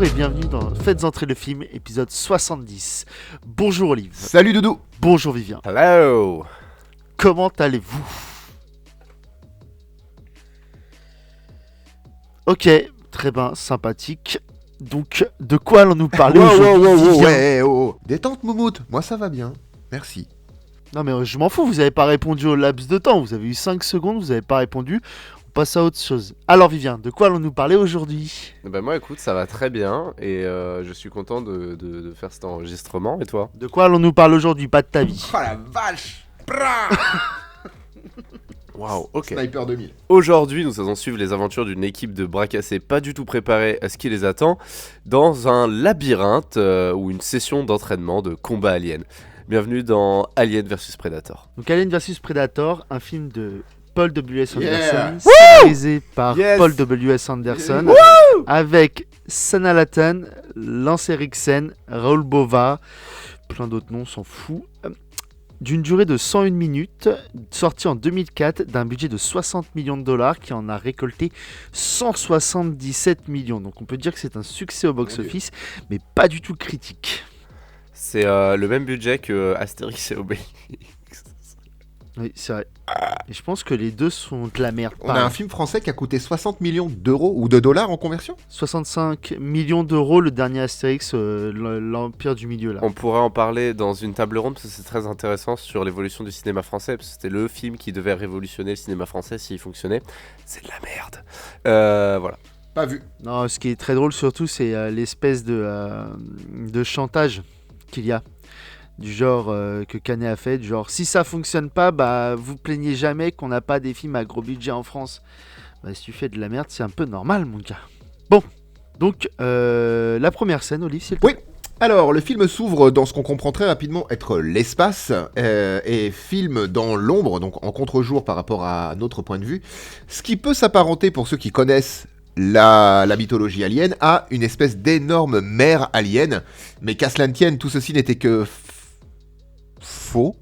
Bonjour et bienvenue dans Faites entrer le film, épisode 70. Bonjour Olive. Salut Doudou. Bonjour Vivien. Hello. Comment allez-vous? Ok, très bien, sympathique. Donc, de quoi allons-nous parler aujourd'hui, Vivien? Ouais, détente Moumoute, moi ça va bien, merci. Non mais je m'en fous, vous n'avez pas répondu au laps de temps, vous avez eu 5 secondes, vous n'avez pas répondu, on passe à autre chose. Alors Vivien, de quoi allons-nous parler aujourd'hui? Ben moi écoute, ça va très bien et je suis content de faire cet enregistrement. Et toi? De quoi allons-nous parler aujourd'hui? Pas de ta vie. Oh la vache. Waouh, ok. Sniper 2000. Aujourd'hui, nous allons suivre les aventures d'une équipe de bras cassés pas du tout préparée à ce qui les attend dans un labyrinthe ou une session d'entraînement de combat alien. Bienvenue dans Alien vs Predator. Donc Alien vs Predator, un film de Paul W.S. Yeah. Anderson, scénarisé par Yes. Paul W.S. Anderson, avec Sanaa Lathan, Lance Henriksen, Raoul Bova, plein d'autres noms, on s'en fout. D'une durée de 101 minutes, sorti en 2004, d'un budget de 60 millions de dollars, qui en a récolté 177 millions. Donc on peut dire que c'est un succès au box-office, mais pas du tout critique. C'est le même budget que Astérix et Obélix. Oui, c'est vrai. Et je pense que les deux sont de la merde. On a un film français qui a coûté 60 millions d'euros ou de dollars en conversion. 65 millions d'euros, le dernier Astérix, l'Empire du Milieu, là. On pourrait en parler dans une table ronde parce que c'est très intéressant sur l'évolution du cinéma français, parce que c'était le film qui devait révolutionner le cinéma français s'il fonctionnait. C'est de la merde. Voilà. Pas vu. Non, ce qui est très drôle surtout, c'est l'espèce de chantage qu'il y a. Du genre que Canet a fait, du genre si ça fonctionne pas, bah vous plaignez jamais qu'on n'a pas des films à gros budget en France. Bah si tu fais de la merde, c'est un peu normal mon gars. Bon, donc la première scène, Olive, s'il te plaît. Oui. Alors, le film s'ouvre dans ce qu'on comprend très rapidement être l'espace et filme dans l'ombre, donc en contre-jour par rapport à notre point de vue, ce qui peut s'apparenter, pour ceux qui connaissent la mythologie alien, à une espèce d'énorme mer alien, mais qu'à cela ne tienne, tout ceci n'était que faux,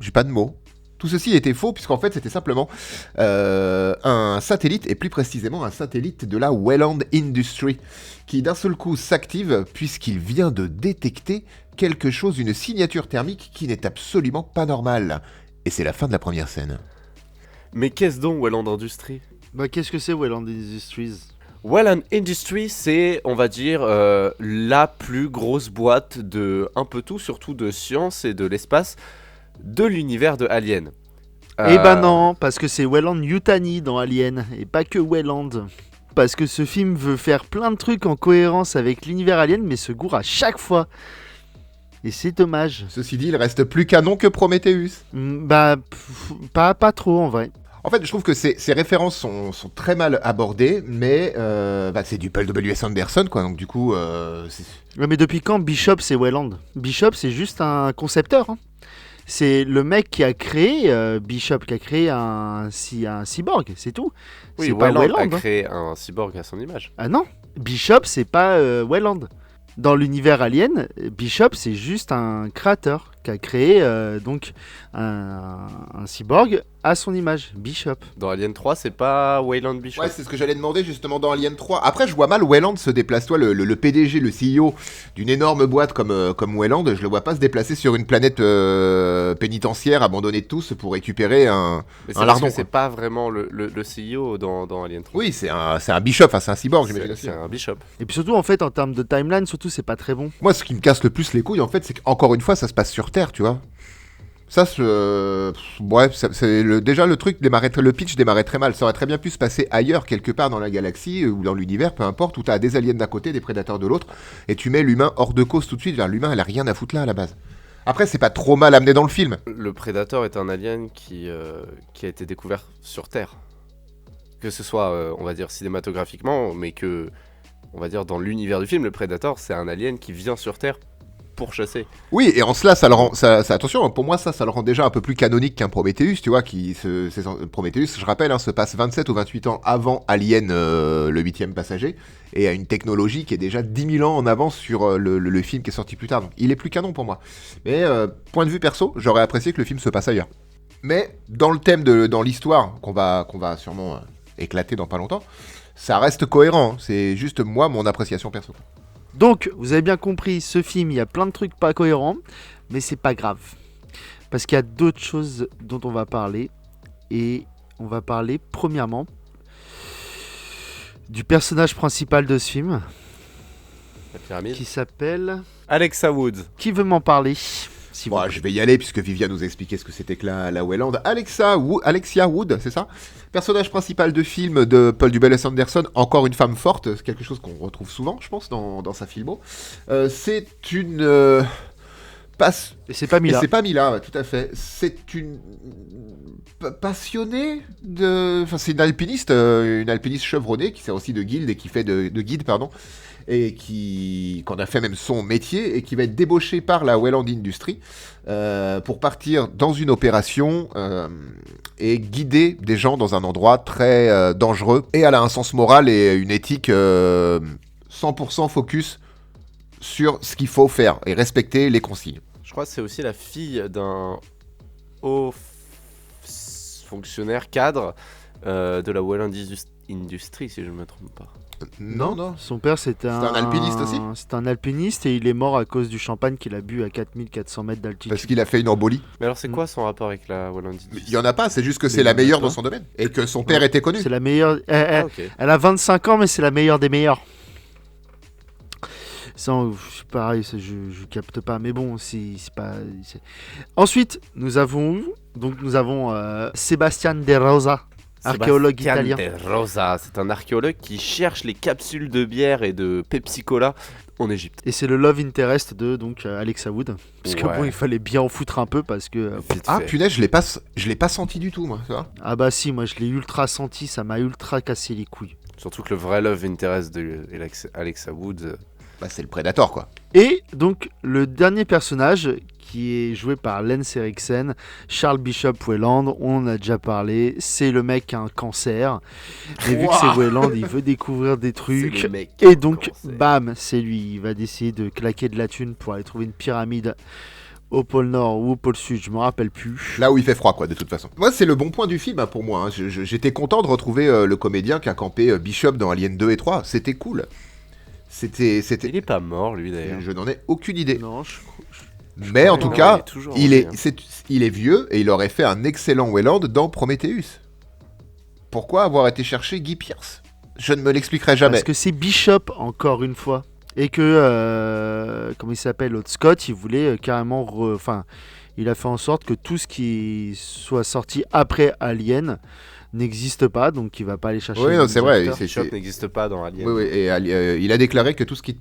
j'ai pas de mots. Tout ceci était faux puisqu'en fait c'était simplement un satellite, et plus précisément un satellite de la Welland Industries, qui d'un seul coup s'active puisqu'il vient de détecter quelque chose, une signature thermique qui n'est absolument pas normale. Et c'est la fin de la première scène. Mais qu'est-ce donc Welland Industries? Bah qu'est-ce que c'est Welland Industries? Welland Industries, c'est, on va dire, la plus grosse boîte de un peu tout, surtout de science et de l'espace, de l'univers de Alien. Eh ben non, parce que c'est Welland Yutani dans Alien, et pas que Welland. Parce que ce film veut faire plein de trucs en cohérence avec l'univers Alien, mais se gourre à chaque fois. Et c'est dommage. Ceci dit, il reste plus canon que Prometheus. Bah, pas trop en vrai. En fait, je trouve que ces références sont très mal abordées, mais c'est du Paul W.S. Anderson, quoi. Donc du coup, Ouais, mais depuis quand Bishop c'est Welland? Bishop c'est juste un concepteur. Hein. C'est le mec qui a créé Bishop, qui a créé un cyborg, c'est tout. Oui, C'est pas Welland Welland. a Hein. créé un cyborg à son image. Ah non, Bishop c'est pas Welland. Dans l'univers Alien, Bishop c'est juste un créateur qui a créé donc un cyborg à son image, Bishop. Dans Alien 3, c'est pas Weyland Bishop. ouais, c'est ce que j'allais demander justement dans Alien 3. Après, je vois mal Welland se déplacer, toi, le PDG, le CEO d'une énorme boîte comme Welland, je le vois pas se déplacer sur une planète pénitentiaire abandonnée de tous pour récupérer un Mais c'est parce lardon. que c'est pas vraiment le CEO dans Alien 3. Oui, c'est un Bishop, enfin c'est un cyborg, j'imagine aussi. C'est un Bishop. Et puis surtout en fait en termes de timeline, surtout c'est pas très bon. Moi, ce qui me casse le plus les couilles, en fait, c'est qu'encore une fois, ça se passe sur Terre, tu vois. Ça, déjà le truc le pitch démarrait très mal. Ça aurait très bien pu se passer ailleurs, quelque part dans la galaxie ou dans l'univers, peu importe, où t'as des aliens d'un côté, des prédateurs de l'autre, et tu mets l'humain hors de cause tout de suite. L'humain, elle a rien à foutre là à la base. Après, c'est pas trop mal amené dans le film. Le Predator est un alien qui a été découvert sur Terre. Que ce soit, on va dire, cinématographiquement, mais que, on va dire, dans l'univers du film, le Predator, c'est un alien qui vient sur Terre pour chasser. Oui, et en cela, ça le rend. Attention, pour moi, ça le rend déjà un peu plus canonique qu'un Prometheus, tu vois. Prometheus, je rappelle, se passe 27 ou 28 ans avant Alien, le 8e passager, et a une technologie qui est déjà 10 000 ans en avance sur le film qui est sorti plus tard. Donc, il est plus canon pour moi. Mais, point de vue perso, j'aurais apprécié que le film se passe ailleurs. Mais, dans le thème, dans l'histoire, qu'on va sûrement éclater dans pas longtemps, ça reste cohérent. C'est juste moi, mon appréciation perso. Donc, vous avez bien compris, ce film, il y a plein de trucs pas cohérents, mais c'est pas grave. Parce qu'il y a d'autres choses dont on va parler. Et on va parler, premièrement, du personnage principal de ce film, La pyramide. qui s'appelle... Alexa Woods. Qui veut m'en parler s'il vous Bon, plaît. je vais y aller puisque Viviane nous a expliqué ce que c'était que la Wayland. Alexia Wood, c'est ça? Personnage principal de film de Paul Dubell Anderson, encore une femme forte, c'est quelque chose qu'on retrouve souvent, je pense, dans sa filmo. C'est une... Et c'est pas Et Mila. c'est pas Mila, ouais, tout à fait. C'est une passionnée de... Enfin, c'est une alpiniste chevronnée qui sert aussi de guide et qui fait de guide, pardon, et qu'on a fait même son métier et qui va être débauchée par la Wayland Industries pour partir dans une opération et guider des gens dans un endroit très dangereux. Et elle a un sens moral et une éthique 100% focus sur ce qu'il faut faire et respecter les consignes. Je crois que c'est aussi la fille d'un haut fonctionnaire cadre de la Wayland Industries, si je ne me trompe pas. Non. Son père, c'était un alpiniste aussi. C'était un alpiniste et il est mort à cause du champagne qu'il a bu à 4400 mètres d'altitude. Parce qu'il a fait une embolie. Mais alors, c'est quoi son rapport avec la Wayland Industries? Il y en a pas, c'est juste que Mais c'est il y la en a meilleure pas. dans son domaine. Et que son père était connu. C'est la meilleure. Ah, ok. Elle a 25 ans, mais c'est la meilleure des meilleures. C'est pareil, je capte pas, mais bon, c'est pas. Ensuite, nous avons Sébastien De Rosa, archéologue Sebastian italien. De Rosa, c'est un archéologue qui cherche les capsules de bière et de Pepsi Cola en Égypte. Et c'est le love interest de donc Alexa Wood. Parce que Ouais. bon, il fallait bien en foutre un peu parce que. Vite Ah fait. punaise, je l'ai pas senti du tout, moi. Ça va. Ah bah si, moi je l'ai ultra senti, ça m'a ultra cassé les couilles. Surtout que le vrai love interest de Alexa Woods, Bah, c'est le Predator, quoi. Et donc le dernier personnage qui est joué par Lance Henriksen, Charles Bishop Wayland, on en a déjà parlé, c'est le mec qui a un cancer. Mais vu que c'est Wayland, il veut découvrir des c'est trucs. le mec qui Et a donc, commencé. bam, c'est lui, il va décider de claquer de la thune pour aller trouver une pyramide au pôle Nord ou au pôle Sud, je me rappelle plus. Là où il fait froid, quoi, de toute façon. Moi, c'est le bon point du film, hein, pour moi. Hein. J'étais content de retrouver le comédien qui a campé Bishop dans Alien 2 et 3. C'était cool. C'était... Il est pas mort, lui, d'ailleurs. Je n'en ai aucune idée. Non, Mais en tout Non, cas, il est toujours il en est, vie, hein. il est vieux et il aurait fait un excellent Wayland dans Prometheus. Pourquoi avoir été chercher Guy Pearce? Je ne me l'expliquerai jamais. parce que c'est Bishop, encore une fois. Et que, comment il s'appelle, l'autre Scott, il voulait carrément... Enfin, il a fait en sorte que tout ce qui soit sorti après Alien n'existe pas, donc il va pas aller chercher... Oui, les non, c'est vrai. acteurs. c'est- Bishop n'existe pas dans Alien. Oui, oui, et il a déclaré que tout ce qui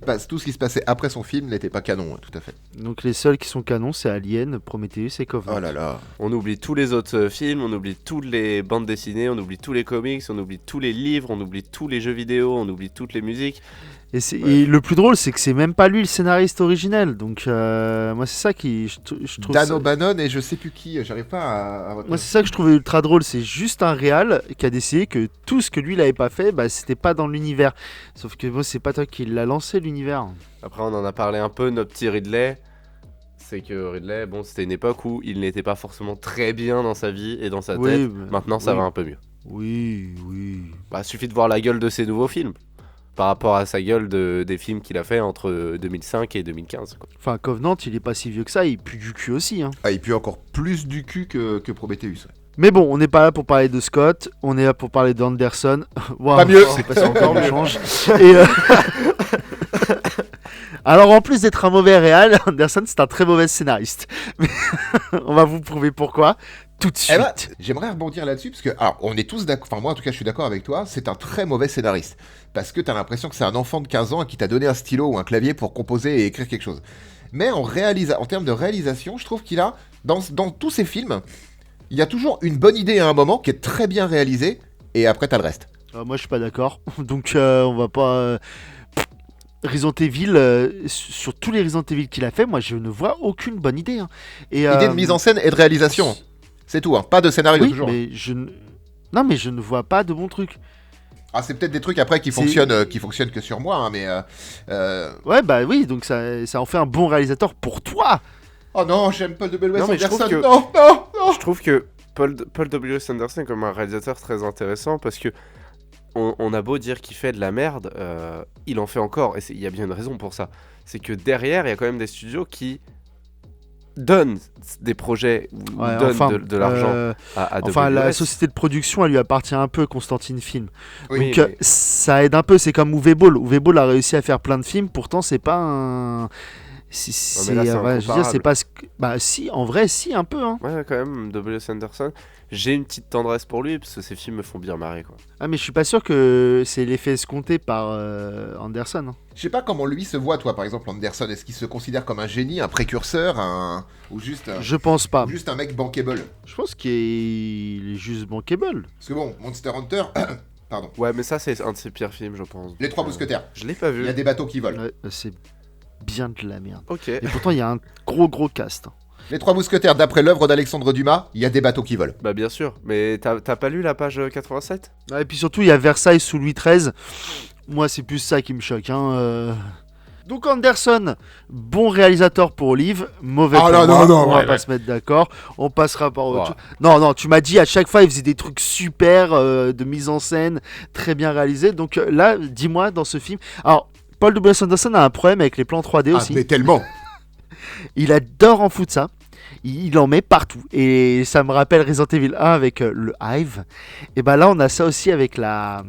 se passait après son film n'était pas canon, hein, tout à fait. Donc les seuls qui sont canons, c'est Alien, Prometheus et Covenant. Oh là là. On oublie tous les autres films, on oublie toutes les bandes dessinées, on oublie tous les comics, on oublie tous les livres, on oublie tous les jeux vidéo, on oublie toutes les musiques. Et le plus drôle, c'est que c'est même pas lui le scénariste originel. Donc moi, c'est ça qui... Je trouve Dan ça- O'Bannon et je sais plus qui, j'arrive pas à Moi, retenir. c'est ça que je trouvais ultra drôle. C'est juste un réal qui a décidé que tout ce que lui, il avait pas fait, bah, c'était pas dans l'univers. Sauf que moi, c'est pas toi qui l'a lancé, l'univers. Après, on en a parlé un peu, notre petit Ridley. C'est que Ridley, bon, c'était une époque où il n'était pas forcément très bien dans sa vie et dans sa Oui, tête. mais- Maintenant, ça oui. va un peu mieux. Oui. Bah, suffit de voir la gueule de ses nouveaux films. Par rapport à sa gueule des films qu'il a fait entre 2005 et 2015. Quoi. Enfin, Covenant, il est pas si vieux que ça. Il pue du cul aussi. Hein. Ah, il pue encore plus du cul que Prometheus. Ouais. Mais bon, on n'est pas là pour parler de Scott. On est là pour parler d'Anderson. Waouh, Pas mieux. C'est passé encore mieux. Change. Et, alors, en plus d'être un mauvais réal, Anderson, c'est un très mauvais scénariste. Mais on va vous prouver pourquoi tout de suite. Eh ben, j'aimerais rebondir là-dessus, parce que, alors, on est tous d'accord, enfin, moi en tout cas, je suis d'accord avec toi, c'est un très mauvais scénariste. Parce que t'as l'impression que c'est un enfant de 15 ans qui t'a donné un stylo ou un clavier pour composer et écrire quelque chose. Mais en termes de réalisation, je trouve qu'il a, dans tous ses films, il y a toujours une bonne idée à un moment qui est très bien réalisée, et après, t'as le reste. Moi, je suis pas d'accord. Donc, on va pas. Resident Evil, sur tous les Resident Evil qu'il a fait, moi, je ne vois aucune bonne idée. Hein. Et, Idée de mise en scène et de réalisation. C'est tout, hein. Pas de scénario Oui, toujours. mais non, mais je ne vois pas de bons trucs. Ah, c'est peut-être des trucs après qui C'est- fonctionnent que sur moi, hein, mais. Ouais, bah oui, donc ça en fait un bon réalisateur pour toi. Oh non, j'aime Paul W. Non, mais je Anderson. trouve que- Non. Je trouve que Paul W. Sanderson est comme un réalisateur très intéressant parce que on a beau dire qu'il fait de la merde, il en fait encore, et il y a bien une raison pour ça. C'est que derrière, il y a quand même des studios qui donnent des projets, ou Ouais, donnent enfin, de l'argent à Enfin, la WS. société de production, elle lui appartient un peu, Constantine Film. Oui, Donc, mais- ça aide un peu. C'est comme Uwe Boll. Uwe Boll a réussi à faire plein de films, pourtant, c'est pas un. mais là, c'est Ouais, je veux dire, c'est incomparable. pas. Bah, si, en vrai, si, un peu. Hein. Ouais, quand même, W.S. Anderson. J'ai une petite tendresse pour lui, parce que ses films me font bien marrer, quoi. Ah, mais je suis pas sûr que c'est l'effet escompté par Anderson. Hein. Je sais pas comment lui se voit, toi, par exemple, Anderson. Est-ce qu'il se considère comme un génie, un précurseur, ou juste Je pense pas. ou juste un mec bankable? Je pense qu'il est juste bankable. Parce que bon, Monster Hunter, pardon, Ouais, mais ça, c'est un de ses pires films, je pense. Les Trois Donc, Mousquetaires. Je l'ai pas Il vu. y a des bateaux qui volent. Ouais, c'est bien de la merde. Ok. Et pourtant, il y a un gros cast. Hein. Les Trois Mousquetaires, d'après l'œuvre d'Alexandre Dumas, il y a des bateaux qui volent. Bah, bien sûr. Mais t'as pas lu la page 87? Et puis surtout, il y a Versailles sous Louis XIII. Moi, c'est plus ça qui me choque. Hein. Donc Anderson, bon réalisateur pour Olive, mauvais Ah pour non, moi. non, non, On va ouais, pas ouais. se mettre d'accord. On passera par autre Ouais. chose. Non, tu m'as dit à chaque fois, il faisait des trucs super de mise en scène, très bien réalisés. Donc là, dis-moi dans ce film. Alors, Paul W.S. Anderson a un problème avec les plans 3D Ah, aussi. mais tellement. Il adore en foutre ça. Il en met partout. Et ça me rappelle Resident Evil 1 avec le Hive. Et ben là, on a ça aussi avec la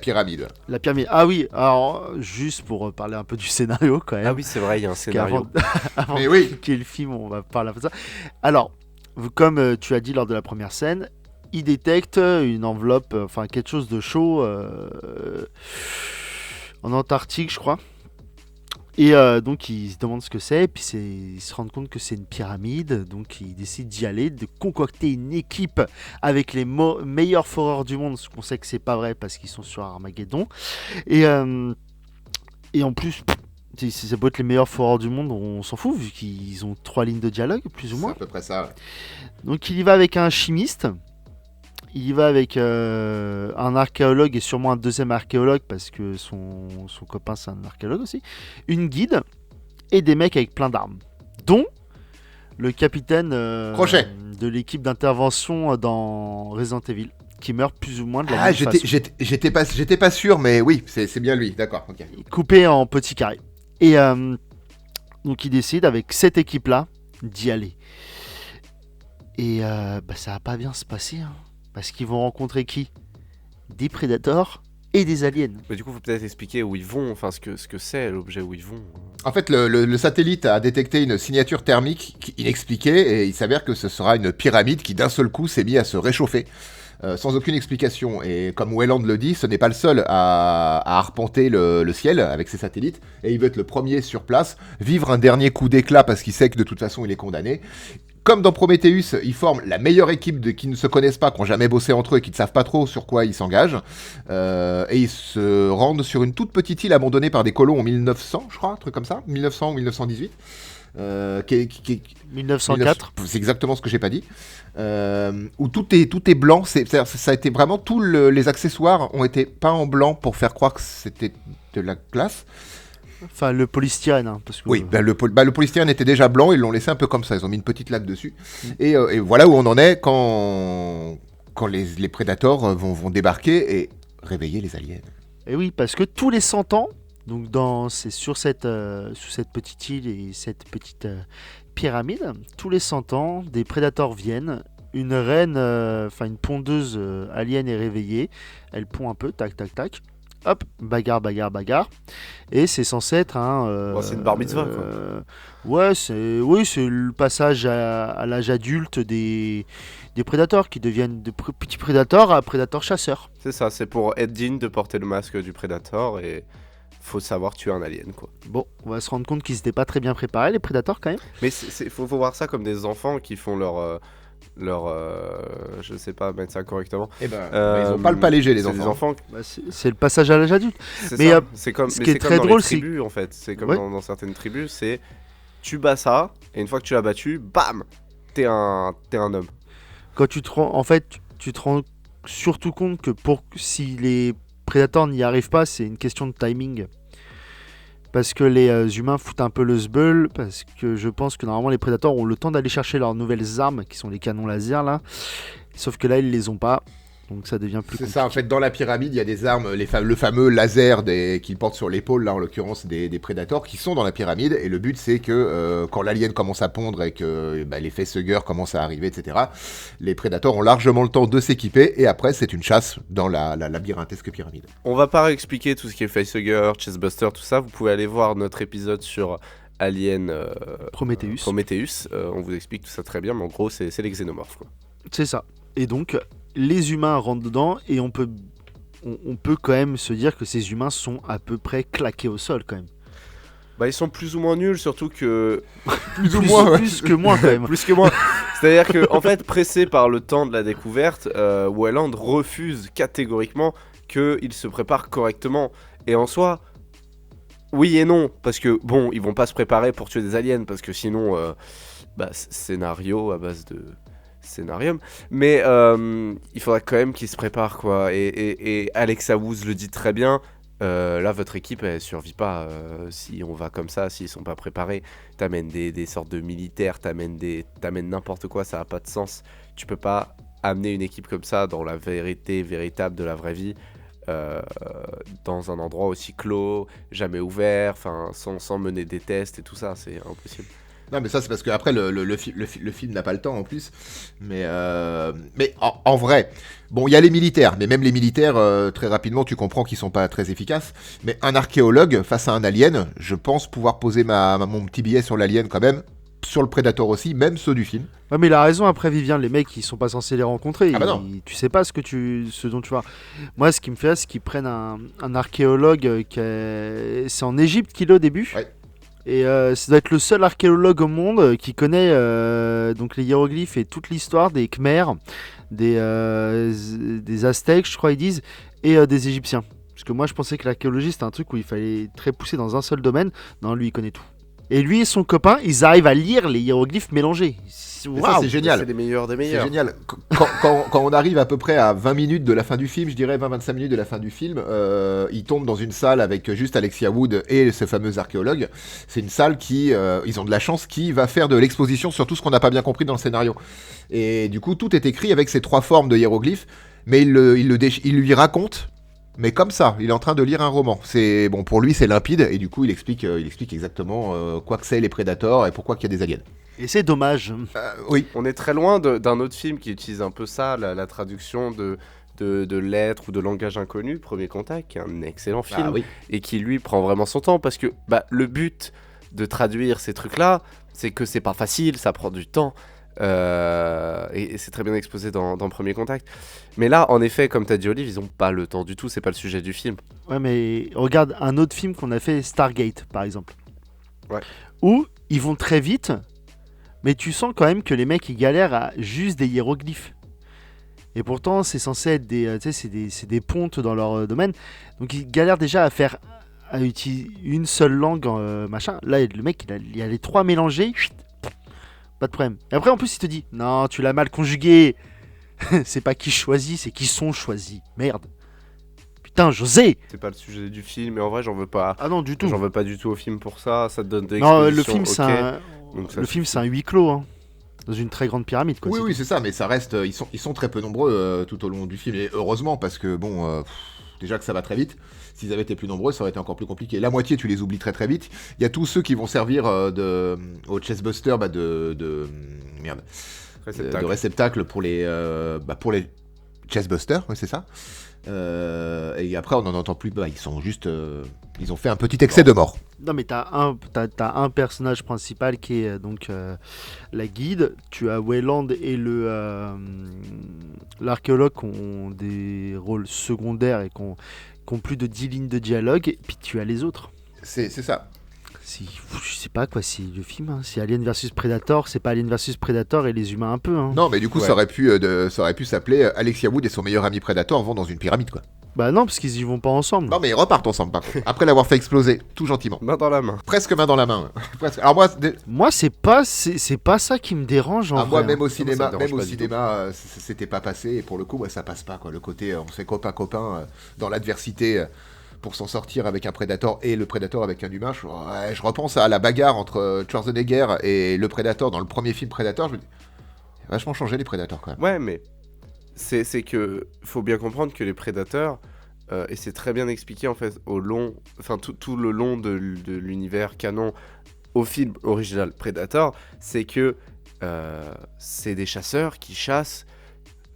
Pyramide. pyramide. Ah oui, alors juste pour parler un peu du scénario quand même. Ah oui, c'est vrai, il y a un scénario. Avant Mais de oui. cliquer le film, on va parler un peu de ça. Alors, comme tu as dit lors de la première scène, il détecte une enveloppe, enfin quelque chose de chaud en Antarctique, je crois. Et donc il se demande ce que c'est, et puis il se rend compte que c'est une pyramide, donc il décide d'y aller, de concocter une équipe avec les meilleurs foreurs du monde, ce qu'on sait que c'est pas vrai parce qu'ils sont sur Armageddon. Et en plus, ça peut être les meilleurs foreurs du monde, on s'en fout, vu qu'ils ont 3 lignes de dialogue, plus ou C'est moins. à peu près ça. Ouais. Donc il y va avec un chimiste, il y va avec un archéologue et sûrement un deuxième archéologue parce que son copain c'est un archéologue aussi, une guide et des mecs avec plein d'armes, dont le capitaine Crochet. de l'équipe d'intervention dans Resident Evil qui meurt plus ou moins de la Ah, même façon, j'étais pas sûr, mais oui, c'est bien lui. D'accord. Ok. coupé en petits carrés. Et donc il décide avec cette équipe là d'y aller. Et ça va pas bien se passer. Hein. Parce qu'ils vont rencontrer qui? Des prédateurs et des aliens. Mais du coup, faut peut-être expliquer où ils vont, enfin ce que c'est l'objet où ils vont. En fait, le satellite a détecté une signature thermique inexpliquée et il s'avère que ce sera une pyramide qui d'un seul coup s'est mise à se réchauffer. Sans aucune explication. Et comme Weyland le dit, ce n'est pas le seul à arpenter le ciel avec ses satellites. Et il veut être le premier sur place, vivre un dernier coup d'éclat parce qu'il sait que de toute façon il est condamné. Comme dans Prometheus, ils forment la meilleure équipe qui ne se connaissent pas, qui n'ont jamais bossé entre eux et qui ne savent pas trop sur quoi ils s'engagent. Et ils se rendent sur une toute petite île abandonnée par des colons en 1900, je crois, un truc comme ça, 1900 ou 1918. 1904. C'est exactement ce que j'ai pas dit. Où tout est blanc. Ça a été vraiment les accessoires ont été peints en blanc pour faire croire que c'était de la glace. Enfin, le polystyrène. Hein, parce que, Oui, le polystyrène était déjà blanc. Ils l'ont laissé un peu comme ça. Ils ont mis une petite laque dessus. Et voilà où on en est quand les prédateurs vont débarquer et réveiller les aliens. Et oui, parce que tous les 100 ans, donc c'est sur cette petite île et cette petite pyramide, tous les 100 ans, des prédateurs viennent. Une reine, une pondeuse alien est réveillée. Elle pond un peu, tac, tac, tac. Hop, bagarre. Et c'est censé être un... Bon, c'est une bar mitzvah, quoi. Ouais, c'est le passage à l'âge adulte des prédateurs qui deviennent de petits prédateurs à prédateurs chasseurs. C'est ça, c'est pour être digne de porter le masque du Predator et faut savoir tuer un alien, quoi. Bon, on va se rendre compte qu'ils n'étaient pas très bien préparés, les prédateurs, quand même. Mais faut voir ça comme des enfants qui font leur je sais pas mettre ça correctement. Eh ben, ils ont pas le pas léger, les c'est des enfants. enfants. Bah, c'est le passage à l'âge adulte. C'est Mais, ça. C'est comme, ce mais qui est c'est très comme dans drôle, les tribus, en fait. C'est comme Ouais. dans certaines tribus, c'est tu bats ça et une fois que tu l'as battu, bam, t'es un homme. Quand tu te rends, en fait, tu te rends surtout compte que si les prédateurs n'y arrivent pas, c'est une question de timing. Parce que les humains foutent un peu le sbeul, parce que je pense que normalement les prédateurs ont le temps d'aller chercher leurs nouvelles armes, qui sont les canons laser là. Sauf que là, ils les ont pas. Donc ça devient plus C'est compliqué. ça, en fait, dans la pyramide, il y a des armes, le fameux laser qu'ils portent sur l'épaule, là en l'occurrence des prédateurs, qui sont dans la pyramide, et le but c'est que quand l'alien commence à pondre et que les facehuggers commencent à arriver, etc., les prédateurs ont largement le temps de s'équiper, et après c'est une chasse dans la labyrinthesque pyramide. On va pas réexpliquer tout ce qui est facehugger, chestbuster, tout ça. Vous pouvez aller voir notre épisode sur Alien Prometheus. On vous explique tout ça très bien, mais en gros, c'est les xénomorphes, quoi. C'est ça. Et donc, les humains rentrent dedans et on peut quand même se dire que ces humains sont à peu près claqués au sol quand même. Bah, ils sont plus ou moins nuls, surtout que... Plus ou moins, ouais. Plus que moins quand même. Plus que moi. C'est-à-dire que, en fait, pressé par le temps de la découverte, Weyland refuse catégoriquement qu'il se prépare correctement. Et en soi, oui et non, parce que bon, ils vont pas se préparer pour tuer des aliens, parce que sinon, scénario à base de scénarium. Mais il faudra quand même qu'ils se préparent, quoi. Et Alexa Woods le dit très bien. Là, votre équipe, elle survit pas si on va comme ça, s'ils sont pas préparés. T'amènes des sortes de militaires, t'amènes n'importe quoi, ça a pas de sens. Tu peux pas amener une équipe comme ça dans la vérité véritable de la vraie vie, dans un endroit aussi clos, jamais ouvert, sans mener des tests et tout ça, c'est impossible. Non, mais ça, c'est parce qu'après, le film n'a pas le temps en plus. Mais en vrai, bon, il y a les militaires, mais même les militaires, très rapidement, tu comprends qu'ils sont pas très efficaces. Mais un archéologue face à un alien, je pense pouvoir poser mon petit billet sur l'alien quand même, sur le Predator aussi, même ceux du film. Ouais, mais il a raison, après Vivien, les mecs ils sont pas censés les rencontrer. Ah bah non. Tu sais pas ce dont tu vas. Moi, ce qui me fait, c'est qu'ils prennent un archéologue c'est en Égypte qu'il est au début. Ouais. Et ça doit être le seul archéologue au monde qui connaît donc les hiéroglyphes et toute l'histoire des Khmers, des Aztèques, je crois ils disent, et des Égyptiens. Parce que moi je pensais que l'archéologie c'était un truc où il fallait très pousser dans un seul domaine. Non, lui il connaît tout. Et lui et son copain, ils arrivent à lire les hiéroglyphes mélangés. Mais ça, c'est génial. C'est les meilleurs des C'est meilleurs. génial. Quand on arrive à peu près à 20 minutes de la fin du film, je dirais 20-25 minutes de la fin du film, ils tombent dans une salle avec juste Alexia Wood et ce fameux archéologue. C'est une salle qui, ils ont de la chance, qui va faire de l'exposition sur tout ce qu'on n'a pas bien compris dans le scénario. Et du coup, tout est écrit avec ces 3 formes de hiéroglyphes, mais il lui raconte. Mais comme ça, il est en train de lire un roman. C'est bon pour lui, c'est limpide et du coup, il explique exactement quoi que c'est les prédateurs et pourquoi qu'il y a des aliens. Et c'est dommage. Oui. On est très loin d'un autre film qui utilise un peu ça, la traduction de lettres ou de langage inconnu, Premier Contact, qui est un excellent film, Ah oui. et qui lui prend vraiment son temps, parce que le but de traduire ces trucs-là, c'est que c'est pas facile, ça prend du temps. Et c'est très bien exposé dans Premier Contact. Mais là, en effet, comme t'as dit Olive, ils ont pas le temps du tout, c'est pas le sujet du film. Ouais, mais regarde un autre film qu'on a fait, Stargate par exemple. Ouais. Où ils vont très vite, mais tu sens quand même que les mecs ils galèrent à juste des hiéroglyphes. Et pourtant, c'est censé être c'est des pontes dans leur domaine. Donc ils galèrent déjà à utiliser une seule langue, machin. Là, le mec, il y a les 3 mélangés. Chut, pas de problème. Et après, en plus, il te dit non, tu l'as mal conjugué. C'est pas qui choisit, c'est qui sont choisis. Merde. Putain, José. C'est pas le sujet du film, mais en vrai, j'en veux pas. Ah non, du tout. J'en veux pas du tout au film pour ça, ça te donne des Non, expositions, le film, ok. Donc ça le film, suffit. c'est un huis clos, hein, dans une très grande pyramide, quoi. Oui, c'est ça, mais ça reste. Ils sont très peu nombreux tout au long du film, et heureusement, parce que bon, déjà que ça va très vite. S'ils avaient été plus nombreux, ça aurait été encore plus compliqué. La moitié, tu les oublies très très vite. Il y a tous ceux qui vont servir au chestbuster de réceptacle pour les chestbusters, ouais, c'est ça. Et après, on n'en entend plus. Ils sont juste. Ils ont fait un petit excès de mort. Non, mais t'as un personnage principal qui est donc la guide. Tu as Weyland et l'archéologue qui ont des rôles secondaires et qui ont plus de 10 lignes de dialogue. Et puis tu as les autres. C'est ça. Je sais pas quoi, c'est le film. Hein. C'est Alien vs Predator, c'est pas Alien vs Predator et les humains un peu. Hein. Non, mais du coup, Ouais. ça aurait pu s'appeler Alexia Wood et son meilleur ami Predator vont dans une pyramide, quoi. Bah non, parce qu'ils y vont pas ensemble. Non, mais ils repartent ensemble, par contre. Après l'avoir fait exploser, tout gentiment. Main dans la main. Presque main dans la main. Presque. Alors moi, Moi, c'est pas ça qui me dérange en moi, vrai. même au me cinéma, dérange pas du c'était pas passé. Et pour le coup, ça passe pas, quoi. Le côté, on s'est copain dans l'adversité. Pour s'en sortir avec un Predator et le Predator avec un humain, je repense à la bagarre entre Schwarzenegger et le Predator dans le premier film Predator. Je me dis, il a vachement changé les Predators quand même. Ouais, mais c'est que faut bien comprendre que les prédateurs, et c'est très bien expliqué en fait tout le long de l'univers canon au film original Predator, c'est que c'est des chasseurs qui chassent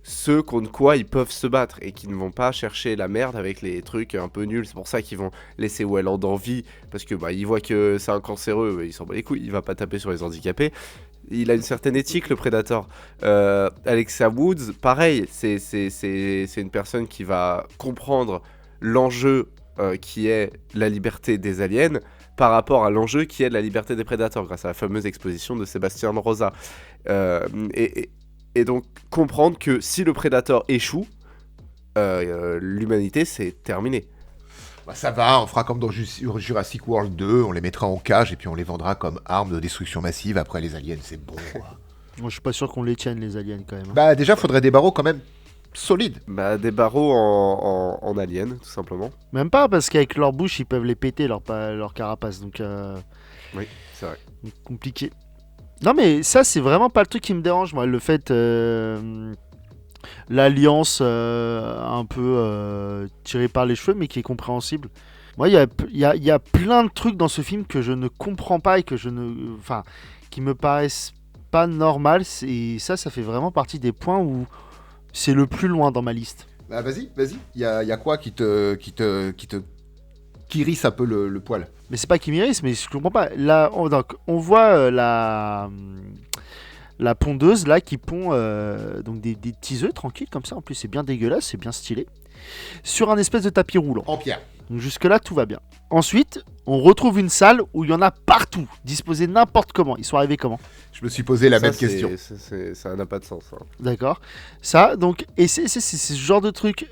ceux contre quoi ils peuvent se battre et qui ne vont pas chercher la merde avec les trucs un peu nuls. C'est pour ça qu'ils vont laisser Welland en vie, parce que ils voient que c'est un cancéreux, ils s'en bat les couilles, il va pas taper sur les handicapés. Il a une certaine éthique, le Predator. Alexa Woods, pareil, c'est une personne qui va comprendre l'enjeu qui est la liberté des aliens par rapport à l'enjeu qui est la liberté des prédateurs, grâce à la fameuse exposition de Sébastien Rosa. Et donc comprendre que si le Predator échoue, l'humanité c'est terminé. Bah, ça va, on fera comme dans Jurassic World 2, on les mettra en cage et puis on les vendra comme armes de destruction massive. Après les aliens, c'est bon. Moi, je suis pas sûr qu'on les tienne, les aliens, quand même. Bah déjà, faudrait des barreaux quand même solides. Des barreaux en alien, tout simplement. Même pas, parce qu'avec leur bouche, ils peuvent les péter, leur carapace. Donc, oui, c'est vrai. Compliqué. Non, mais ça, c'est vraiment pas le truc qui me dérange, moi. Le fait... l'alliance un peu tirée par les cheveux, mais qui est compréhensible. Moi, il y a plein de trucs dans ce film que je ne comprends pas et que qui me paraissent pas normales. Et ça fait vraiment partie des points où c'est le plus loin dans ma liste. Bah vas-y. Il y a quoi qui hérisse un peu le poil? Mais c'est pas qui m'irrisse, mais je comprends pas. Là, on voit la pondeuse là qui pond donc des petits œufs tranquilles comme ça. En plus, c'est bien dégueulasse, c'est bien stylé. Sur un espèce de tapis roulant. En pierre. Donc jusque-là, tout va bien. Ensuite, on retrouve une salle où il y en a partout, disposés n'importe comment. Ils sont arrivés comment? Je me suis posé la même question. Ça n'a pas de sens. Hein. D'accord. Ça, donc, et c'est ce genre de truc.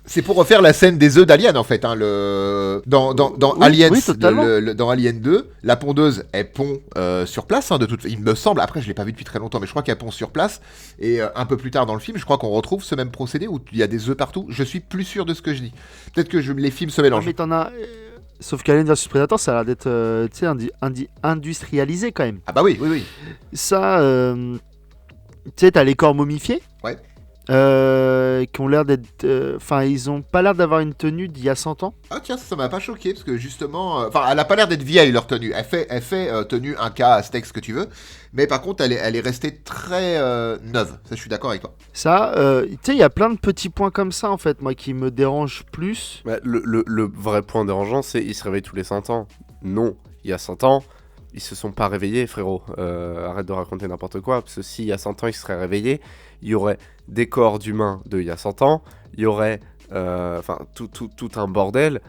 C'est pour refaire la scène des œufs d'Alien en fait. Hein, dans Oui, Aliens, oui, totalement. dans Alien 2, la pondeuse elle pond sur place. Hein, il me semble. Après, je l'ai pas vu depuis très longtemps, mais je crois qu'elle pond sur place. Et un peu plus tard dans le film, je crois qu'on retrouve ce même procédé où il y a des œufs partout. Je suis plus sûr de ce que je dis. Peut-être que les films se mélangent. Mais t'en as. Sauf qu'Alien vs Predator, ça a l'air d'être industrialisé quand même. Ah bah oui. Ça, tu sais, t'as les corps momifiés. Ouais. Qui ont l'air d'être. Enfin, ils ont pas l'air d'avoir une tenue d'il y a 100 ans. Ah tiens, ça m'a pas choqué parce que justement, elle a pas l'air d'être vieille leur tenue. Elle fait tenue un cas, Aztec, ce que tu veux. Mais par contre, elle est restée très neuve. Ça, je suis d'accord avec toi. Ça, tu sais, il y a plein de petits points comme ça en fait, moi, qui me dérangent plus. Le vrai point dérangeant, c'est qu'ils se réveillent tous les 100 ans. Non, il y a 100 ans, ils se sont pas réveillés, frérot. Arrête de raconter n'importe quoi. Parce que s'il y a 100 ans, ils se seraient réveillés, il y aurait des corps d'humains il y a 100 ans, il y aurait tout un bordel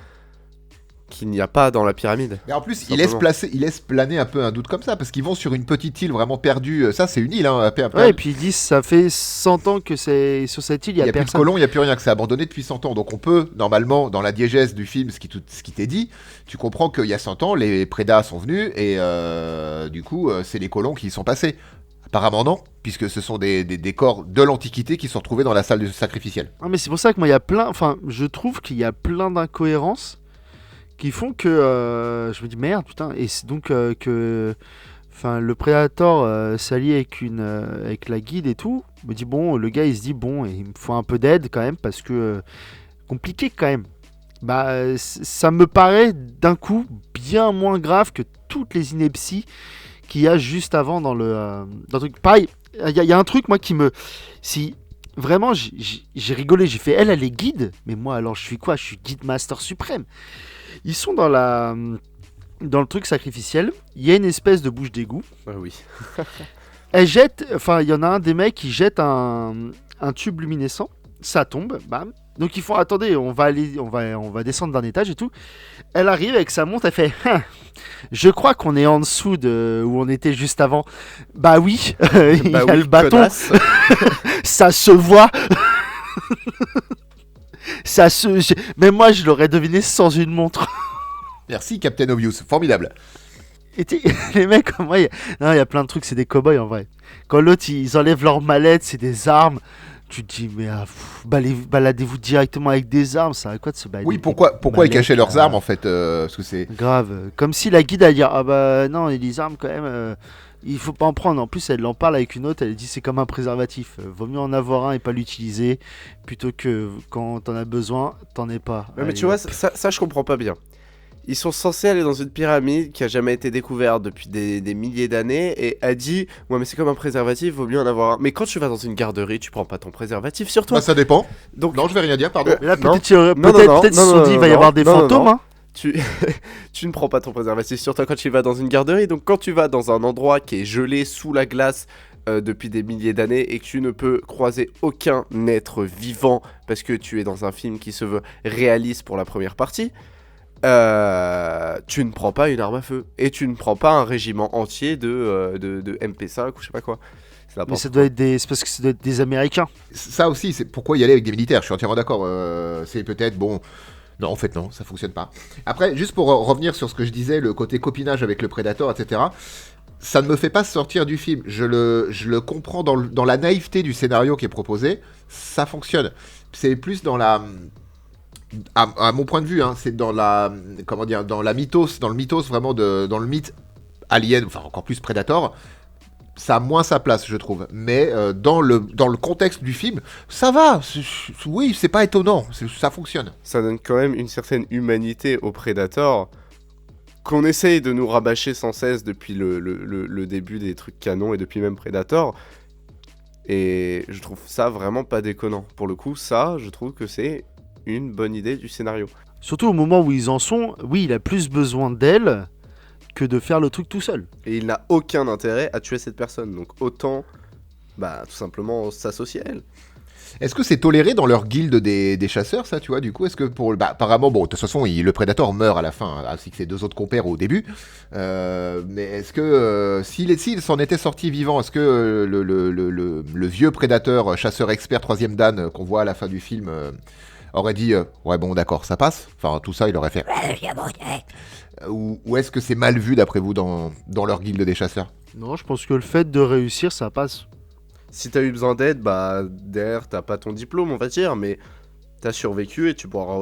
qu'il n'y a pas dans la pyramide. Mais en plus, il laisse planer un peu un doute comme ça, parce qu'ils vont sur une petite île vraiment perdue. Ça, c'est une île, hein. Ouais, et puis ils disent ça fait 100 ans que c'est sur cette île, il y a plus de colons, il n'y a plus rien, que c'est abandonné depuis 100 ans. Donc on peut, normalement, dans la diégèse du film, ce qui t'est dit, tu comprends qu'il y a 100 ans, les prédas sont venus, et du coup, c'est les colons qui y sont passés. Apparemment non, puisque ce sont des corps de l'Antiquité qui sont retrouvés dans la salle sacrificielle. Ah, mais c'est pour ça que moi, je trouve qu'il y a plein d'incohérences qui font que je me dis merde, putain, et c'est donc que le Predator s'allie avec la guide et tout. Je me dis bon, le gars il se dit bon, il me faut un peu d'aide quand même parce que compliqué quand même. Bah ça me paraît d'un coup bien moins grave que toutes les inepties qu'il y a juste avant dans le truc. Pareil, il y a un truc moi qui me... Si vraiment j'ai rigolé, j'ai fait elle est guide, mais moi alors je suis quoi? Je suis guide master suprême. Ils sont dans le truc sacrificiel, il y a une espèce de bouche d'égout. Ah oui. Elle jette, il y en a un des mecs qui jette un tube luminescent, ça tombe, bam. Donc ils font attendez, on va descendre d'un étage et tout. Elle arrive avec sa montre, elle fait je crois qu'on est en dessous de où on était juste avant. Bah oui, il y a le bâton. Ça se voit. Même moi je l'aurais deviné sans une montre. Merci Captain Obvious, formidable. Et les mecs, moi, il y a plein de trucs, c'est des cow-boys en vrai. Quand l'autre ils enlèvent leurs mallettes, c'est des armes. Tu te dis, mais baladez-vous directement avec des armes, ça a quoi de se balader? Oui, pourquoi ils cachaient leurs armes en fait parce que c'est grave. Comme si la guide allait dire, ah bah non, les armes quand même, Il faut pas en prendre. En plus, elle en parle avec une autre. Elle dit c'est comme un préservatif. Vaut mieux en avoir un et pas l'utiliser plutôt que quand t'en as besoin, t'en aies pas. Ouais, mais Allez, tu vois, hop. ça je comprends pas bien. Ils sont censés aller dans une pyramide qui a jamais été découverte depuis des milliers d'années et a dit ouais mais c'est comme un préservatif, vaut mieux en avoir un. Mais quand tu vas dans une garderie, tu prends pas ton préservatif sur toi. Bah, ça dépend. Donc Non, je vais rien dire, pardon. Mais là, non. peut-être ils Non, non, peut-être non, se sont non, dit il va y non, avoir des non, non, fantômes. non. Hein. tu tu ne prends pas ton préservatif sur toi quand tu vas dans une garderie. Donc quand tu vas dans un endroit qui est gelé sous la glace depuis des milliers d'années et que tu ne peux croiser aucun être vivant parce que tu es dans un film qui se veut réaliste pour la première partie, tu ne prends pas une arme à feu et tu ne prends pas un régiment entier de MP5 ou je sais pas quoi. C'est Mais n'importe ça quoi. doit être c'est parce que ça doit être des Américains. Ça aussi, c'est pourquoi y aller avec des militaires, je suis entièrement d'accord. C'est peut-être, bon... Non, en fait, non, ça fonctionne pas. Après, juste pour revenir sur ce que je disais, le côté copinage avec le Predator, etc., ça ne me fait pas sortir du film. Je le comprends dans la naïveté du scénario qui est proposé, ça fonctionne. C'est plus dans la... À mon point de vue, hein, c'est dans la... Comment dire, dans le mythos vraiment, dans le mythe Alien, enfin encore plus Predator, ça a moins sa place, je trouve. Mais dans le contexte du film, ça va. Oui, c'est pas étonnant. Ça fonctionne. Ça donne quand même une certaine humanité au Predator qu'on essaye de nous rabâcher sans cesse depuis le début des trucs canons et depuis même Predator. Et je trouve ça vraiment pas déconnant. Pour le coup, ça, je trouve que c'est une bonne idée du scénario. Surtout au moment où ils en sont, oui, il a plus besoin d'elle que de faire le truc tout seul. Et il n'a aucun intérêt à tuer cette personne. Donc autant, bah, tout simplement s'associer à elle. Est-ce que c'est toléré dans leur guilde des chasseurs, ça, tu vois, du coup? Est-ce que pour... Bah, apparemment, bon, de toute façon, le Predator meurt à la fin, ainsi que ses deux autres compères au début. Mais est-ce que, s'il s'en était sorti vivant, est-ce que le vieux Prédateur, chasseur expert, troisième Dan, qu'on voit à la fin du film, aurait dit ouais, bon, d'accord, ça passe? Enfin, tout ça, il aurait fait... Ou est-ce que c'est mal vu, d'après vous, dans leur guilde des chasseurs? Non, je pense que le fait de réussir, ça passe. Si t'as eu besoin d'aide, bah derrière t'as pas ton diplôme, on va dire, mais t'as survécu et tu pourras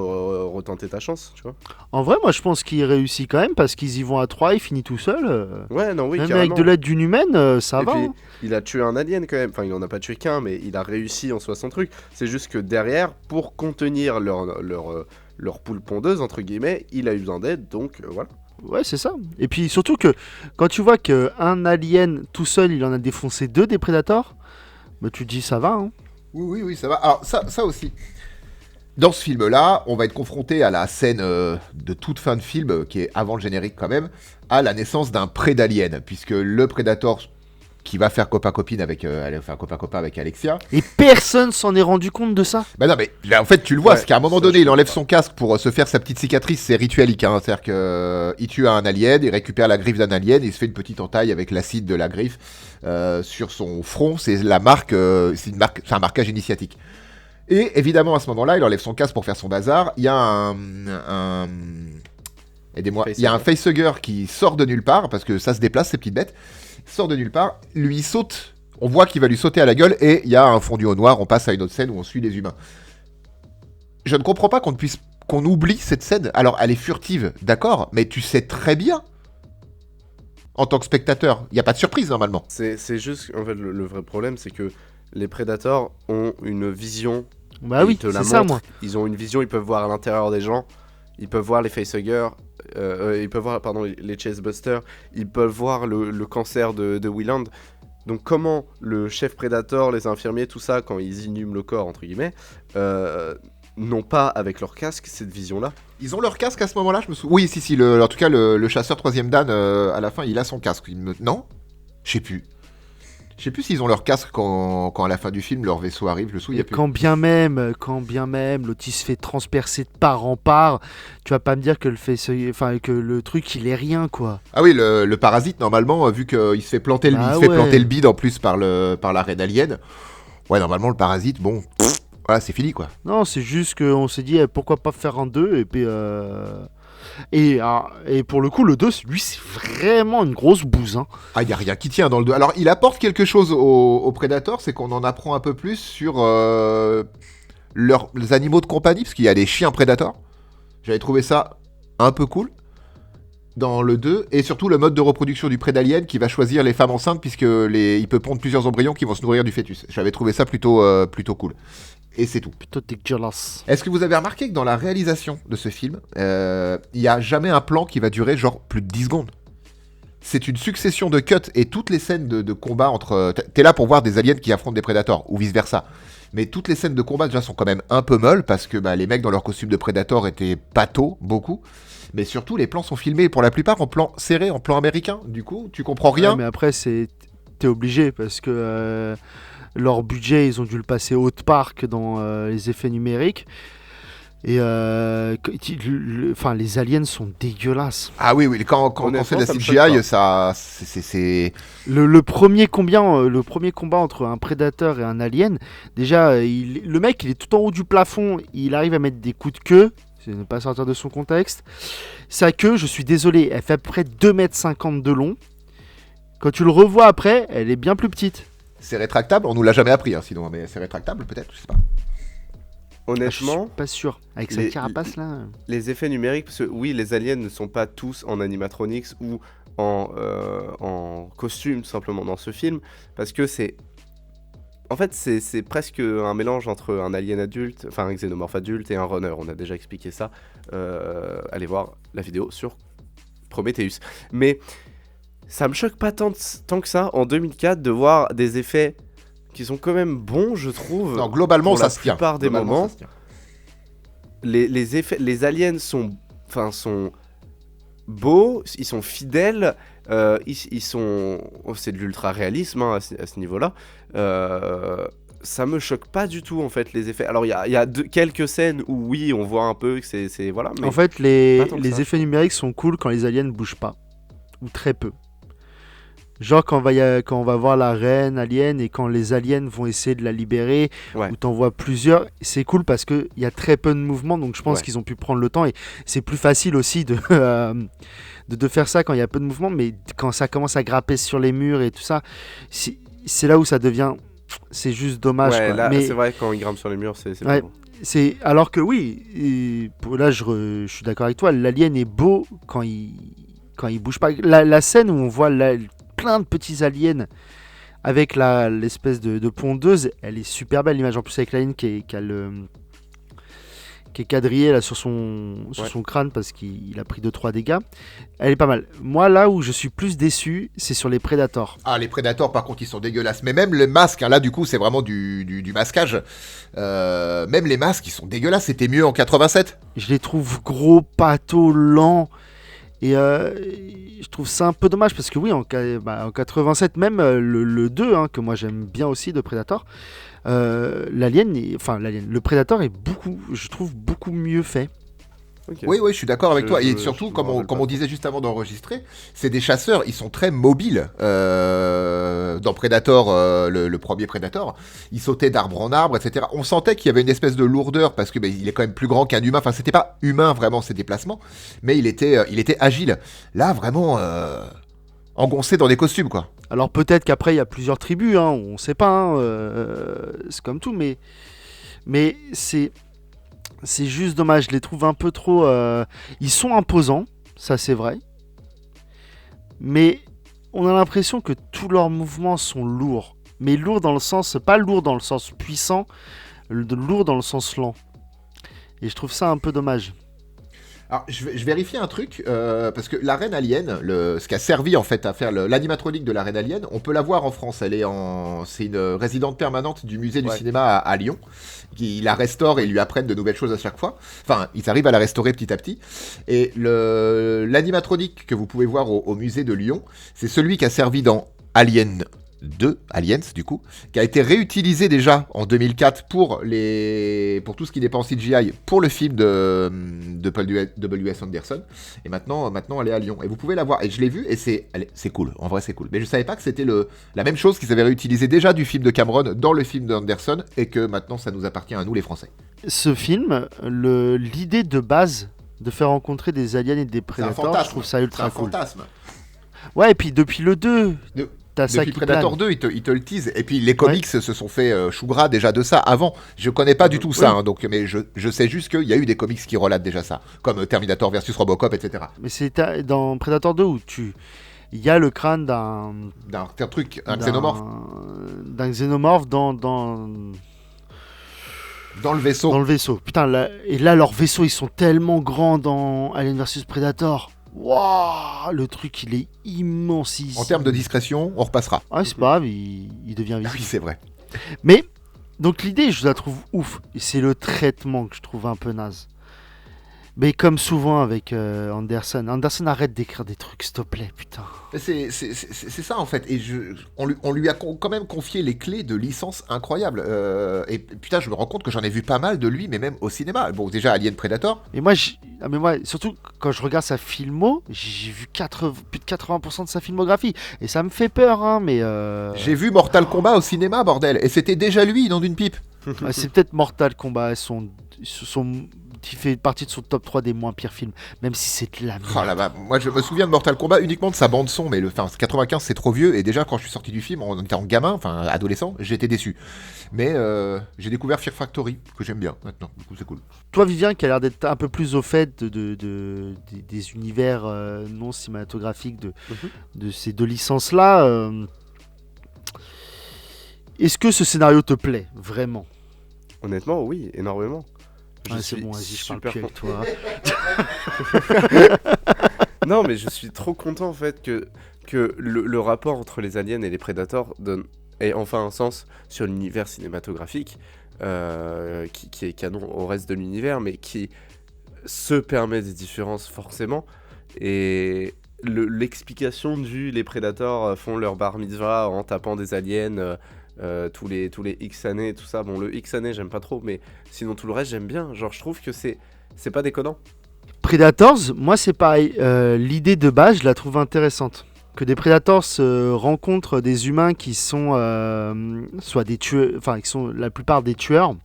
retenter ta chance, tu vois. En vrai, moi, je pense qu'il réussit quand même parce qu'ils y vont à 3, il finit tout seul. Ouais, non, oui, Même carrément. avec de l'aide d'une humaine, ça Et va. puis, Hein. il a tué un alien quand même. Enfin, il en a pas tué qu'un, mais il a réussi en soi son truc. C'est juste que derrière, pour contenir leur poule pondeuse, entre guillemets, il a eu besoin d'aide, donc voilà. Ouais, c'est ça. Et puis surtout que quand tu vois qu'un alien tout seul, il en a défoncé 2 des Predators, bah, tu te dis ça va. Hein. Oui, ça va. Alors, ça aussi. Dans ce film-là, on va être confronté à la scène de toute fin de film, qui est avant le générique quand même, à la naissance d'un prédalien, puisque le Predator qui va faire copain-copine avec, copain-copain avec Alexia. Et personne s'en est rendu compte de ça. Bah non, mais là, en fait, tu le vois, Ouais, c'est qu'à un moment ça, donné, je il enlève comprends son casque pour se faire sa petite cicatrice, c'est rituelique, hein, c'est-à-dire qu'il tue un alien, il récupère la griffe d'un alien, il se fait une petite entaille avec l'acide de la griffe sur son front, c'est la marque, c'est un marquage initiatique. Et évidemment, à ce moment-là, il enlève son casque pour faire son bazar, il y a aidez-moi, il y a un facehugger qui sort de nulle part, parce que ça se déplace, ces petites bêtes, sort de nulle part, lui saute. On voit qu'il va lui sauter à la gueule et il y a un fondu au noir, on passe à une autre scène où on suit les humains. Je ne comprends pas qu'on oublie cette scène. Alors, elle est furtive, d'accord, mais tu sais très bien, en tant que spectateur, il n'y a pas de surprise normalement. C'est juste, en fait, le vrai problème, c'est que les Predators ont une vision. Bah oui, ils te la c'est ça, montrent. moi. Ils ont une vision, ils peuvent voir à l'intérieur des gens, ils peuvent voir les facehuggers, ils peuvent voir, pardon, les chasebusters, ils peuvent voir le cancer de Wieland. Donc comment le chef Predator, les infirmiers, tout ça, quand ils inhument le corps, entre guillemets, n'ont pas, avec leur casque, cette vision-là. Ils ont leur casque à ce moment-là, je me souviens. Oui, si, en tout cas, le chasseur troisième Dan, à la fin, il a son casque. Non? Je sais plus. Je sais plus s'ils ont leur casque quand à la fin du film, leur vaisseau arrive, je me souviens Et plus. quand bien même, l'autre il se fait transpercer de part en part, tu vas pas me dire que que le truc il est rien quoi. Ah oui, le parasite, normalement, vu qu'il se fait planter Bah il se fait ouais. planter le bide en plus par la reine alien. Ouais, normalement, le parasite, bon, voilà, c'est fini quoi. Non, c'est juste qu'on s'est dit pourquoi pas faire un 2 et puis et pour le coup le 2 lui c'est vraiment une grosse bouse hein. Ah, il y a rien qui tient dans le 2. Alors, il apporte quelque chose au Predator, c'est qu'on en apprend un peu plus sur les animaux de compagnie, parce qu'il y a des chiens Predator. J'avais trouvé ça un peu cool. dans le 2, et surtout le mode de reproduction du pré d'alien qui va choisir les femmes enceintes puisque il peut pondre plusieurs embryons qui vont se nourrir du fœtus. J'avais trouvé ça plutôt cool. Et c'est tout. Plutôt dégueulasse. Est-ce que vous avez remarqué que dans la réalisation de ce film, il n'y a jamais un plan qui va durer genre plus de 10 secondes? C'est une succession de cuts et toutes les scènes de combat entre... T'es là pour voir des aliens qui affrontent des prédateurs, ou vice-versa. Mais toutes les scènes de combat déjà sont quand même un peu molles parce que les mecs dans leur costume de prédateur étaient patos, beaucoup. Mais surtout, les plans sont filmés pour la plupart en plan serré, en plan américain. Du coup, tu comprends rien. Ouais, mais après, t'es obligé parce que leur budget, ils ont dû le passer haute part que dans les effets numériques. Et les aliens sont dégueulasses. Ah oui, quand on fait de la ça me choque CGI, pas. ça, c'est... Le premier combat entre un prédateur et un alien, déjà, le mec, il est tout en haut du plafond, il arrive à mettre des coups de queue, c'est ne pas sortir de son contexte. Sa queue, je suis désolé, elle fait à peu près 2,50 m de long. Quand tu le revois après, elle est bien plus petite. C'est rétractable, on nous l'a jamais appris, hein, sinon, mais c'est rétractable peut-être, je sais pas. Je suis Honnêtement, pas sûr. Avec sa carapace là. les effets numériques, parce que oui, les aliens ne sont pas tous en animatronics ou en costume tout simplement dans ce film, parce que c'est... En fait, c'est presque un mélange entre un alien adulte, enfin un xénomorphe adulte et un runner. On a déjà expliqué ça. Allez voir la vidéo sur Prometheus. Mais ça me choque pas tant que ça en 2004 de voir des effets qui sont quand même bons, je trouve. Non, globalement, pour ça la se tient. plupart des Globalement, moments. ça se tient. Les aliens sont beaux, ils sont fidèles, ils sont... c'est de l'ultra réalisme à ce niveau-là. Ça me choque pas du tout en fait les effets. Alors il y a quelques scènes où oui on voit un peu que c'est voilà. Mais En fait, pas tant que les ça. effets numériques sont cool quand les aliens bougent pas. Ou très peu. Genre quand on va voir la reine alien et quand les aliens vont essayer de la libérer, Ouais. où t'en vois plusieurs, c'est cool parce qu'il y a très peu de mouvements, donc je pense Ouais. qu'ils ont pu prendre le temps et c'est plus facile aussi de faire ça quand il y a peu de mouvements, mais quand ça commence à grapper sur les murs et tout ça, c'est là où ça devient... C'est juste dommage. Ouais, Quoi. là Mais c'est vrai quand ils grimpent sur les murs c'est Ouais. bon. alors que oui, là je suis d'accord avec toi, l'alien est beau quand il bouge pas. La scène où on voit plein de petits aliens avec l'espèce de pondeuse, elle est super belle l'image. En plus avec l'alien qui est quadrillé là sur son crâne parce qu'il a pris 2-3 dégâts. Elle est pas mal. Moi là où je suis plus déçu, c'est sur les Predators. Ah, les prédateurs, par contre, ils sont dégueulasses. Mais même les masques, hein, là, du coup, c'est vraiment du masquage. Même les masques, ils sont dégueulasses. C'était mieux en 87. Je les trouve gros, pâteaux, lents. Et je trouve ça un peu dommage parce que oui, en 87, même le 2, hein, que moi j'aime bien aussi de Predator, le Predator est je trouve beaucoup mieux fait. Ok. Oui, je suis d'accord avec toi. Et surtout, je me comme rappelle on pas. disait juste avant d'enregistrer, c'est des chasseurs, ils sont très mobiles. Dans Predator, le premier Predator, ils sautaient d'arbre en arbre, etc. On sentait qu'il y avait une espèce de lourdeur parce que il est quand même plus grand qu'un humain. Enfin, c'était pas humain vraiment ses déplacements, mais il était agile. Là, vraiment engoncé dans des costumes, quoi. Alors peut-être qu'après il y a plusieurs tribus, hein, on sait pas, hein, c'est comme tout, mais c'est juste dommage, je les trouve un peu trop... Ils sont imposants, ça c'est vrai, mais on a l'impression que tous leurs mouvements sont lourds, mais lourds dans le sens, pas lourd dans le sens puissant, lourd dans le sens lent. Et je trouve ça un peu dommage. Alors, je vérifie un truc, parce que la reine alien, ce qui a servi en fait à faire l'animatronique de la reine alien, on peut la voir en France. C'est une résidente permanente du musée du cinéma à Lyon. Qui la restaure et lui apprennent de nouvelles choses à chaque fois. Enfin, ils arrivent à la restaurer petit à petit. Et l'animatronique que vous pouvez voir au musée de Lyon, c'est celui qui a servi dans Alien 2, Aliens du coup, qui a été réutilisé déjà en 2004 pour tout ce qui n'est pas en CGI pour le film de Paul W.S. Anderson. Et maintenant elle est à Lyon. Et vous pouvez la voir. Et je l'ai vue et c'est cool. En vrai c'est cool. Mais je savais pas que c'était la même chose qu'ils avaient réutilisé déjà du film de Cameron dans le film d'Anderson et que maintenant ça nous appartient à nous les Français. Ce film, l'idée de base de faire rencontrer des aliens et des prédateurs, je trouve ça ultra cool. C'est un fantasme. Ouais, et puis depuis le 2... t'as ça Depuis qui Predator plane. 2, ils te le teasent. Et puis les comics se sont fait chou gras déjà de ça avant. Je connais pas du tout ça, Oui. hein, donc, mais je sais juste qu'il y a eu des comics qui relatent déjà ça, comme Terminator versus Robocop, etc. Mais dans Predator 2 où il y a le crâne Un truc, un xénomorphe d'un xénomorphe dans le vaisseau. dans le vaisseau. Putain, et là, leurs vaisseaux, ils sont tellement grands dans Alien vs Predator. Waouh, le truc, il est immense. En termes de discrétion, on repassera. Ah, c'est pas grave, il devient Ah visible. oui, c'est vrai. Mais, donc l'idée, je la trouve ouf. Et c'est le traitement que je trouve un peu naze. Mais comme souvent avec Anderson. Anderson, arrête d'écrire des trucs, s'il te plaît, putain. C'est ça en fait, et on lui a quand même confié les clés de licences incroyables. Et putain, je me rends compte que j'en ai vu pas mal de lui, mais même au cinéma. Bon, déjà Alien Predator, Et moi, surtout quand je regarde sa filmo, j'ai vu plus de 80% de sa filmographie. Et ça me fait peur, hein, mais j'ai vu Mortal Kombat au cinéma, bordel, et c'était déjà lui, nom d'une pipe. c'est peut-être Mortal Kombat, qui fait partie de son top 3 des moins pires films, même si c'est de la merde. Oh là là, moi je me souviens de Mortal Kombat uniquement de sa bande son, mais 95 c'est trop vieux, et déjà quand je suis sorti du film, on était en gamin, enfin adolescent, j'étais déçu. Mais j'ai découvert Fear Factory, que j'aime bien maintenant, du coup c'est cool. Toi, Vivien, qui a l'air d'être un peu plus au fait des univers non cinématographiques de ces deux licences-là, est-ce que ce scénario te plaît, vraiment? Honnêtement, oui, énormément. C'est suis bon, vas-y, je parle super plus avec content. toi. Non, mais je suis trop content en fait que le rapport entre les aliens et les prédateurs ait enfin un sens sur l'univers cinématographique, qui est canon au reste de l'univers, mais qui se permet des différences forcément. Et l'explication les prédateurs font leur bar mitzvah en tapant des aliens tous les X années, tout ça. Bon, le X années, j'aime pas trop, mais sinon tout le reste, j'aime bien. Genre, je trouve que c'est pas déconnant. Predators, moi c'est pareil. L'idée de base, je la trouve intéressante. Que des Predators rencontrent des humains qui sont soit des tueurs, enfin qui sont la plupart des tueurs.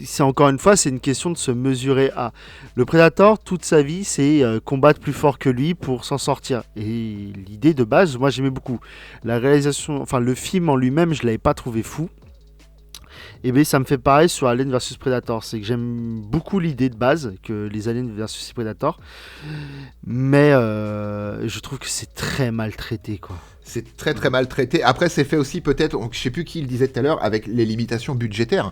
C'est encore une fois, c'est une question de se mesurer à. Le Predator, toute sa vie, c'est combattre plus fort que lui pour s'en sortir. Et l'idée de base, moi j'aimais beaucoup. La réalisation, enfin le film en lui-même, je l'avais pas trouvé fou. Et bien ça me fait pareil sur Alien vs Predator, c'est que j'aime beaucoup l'idée de base que les Aliens vs Predator, mais je trouve que c'est très maltraité quoi. C'est très très mal traité. Après, c'est fait aussi peut-être, je sais plus qui le disait tout à l'heure, avec les limitations budgétaires,